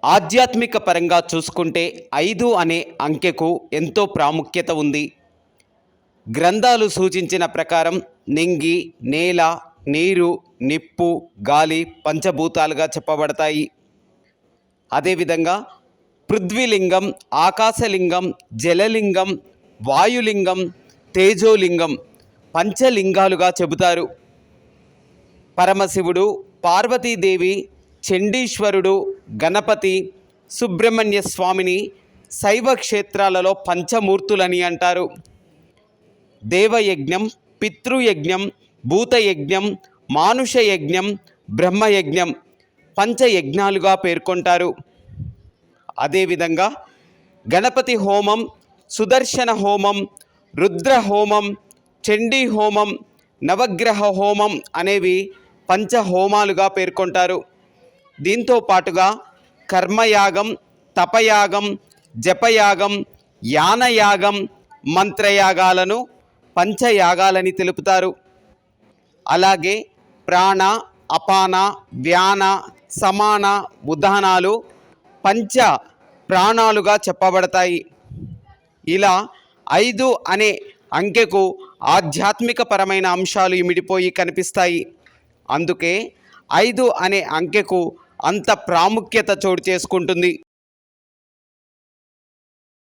ఆధ్యాత్మిక పరంగా చూసుకుంటే 5 అనే అంకెకు ఎంతో ప్రాముఖ్యత ఉంది. గ్రంథాలు సూచించిన ప్రకారం నింగి, నేల, నీరు, నిప్పు, గాలి పంచభూతాలుగా చెప్పబడతాయి. అదేవిధంగా పృథ్వీలింగం, ఆకాశలింగం, జలలింగం, వాయులింగం, తేజోలింగం పంచలింగాలుగా చెబుతారు. పరమశివుడు, పార్వతీదేవి, చండీశ్వరుడు, గణపతి, సుబ్రహ్మణ్య స్వామిని శైవ క్షేత్రాలలో పంచమూర్తులని అంటారు. దేవయజ్ఞం, పితృయజ్ఞం, భూతయజ్ఞం, మానుషయజ్ఞం, బ్రహ్మయజ్ఞం పంచయజ్ఞాలుగా పేర్కొంటారు. అదేవిధంగా గణపతి హోమం, సుదర్శన హోమం, రుద్ర హోమం, చండీ హోమం, నవగ్రహ హోమం అనేవి పంచహోమాలుగా పేర్కొంటారు. దీంతో పాటుగా కర్మయాగం, తపయాగం, జపయాగం, యానయాగం, మంత్రయాగాలను పంచయాగాలని తెలుపుతారు. అలాగే ప్రాణ, అపాన, వ్యాన, సమాన, ఉదానాలు పంచ ప్రాణాలుగా చెప్పబడతాయి. ఇలా 5 అనే అంకెకు ఆధ్యాత్మిక పరమైన అంశాలు ఇమిడిపోయి కనిపిస్తాయి. అందుకే 5 అనే అంకెకు అంత ప్రాముఖ్యత చోటు చేసుకుంటుంది.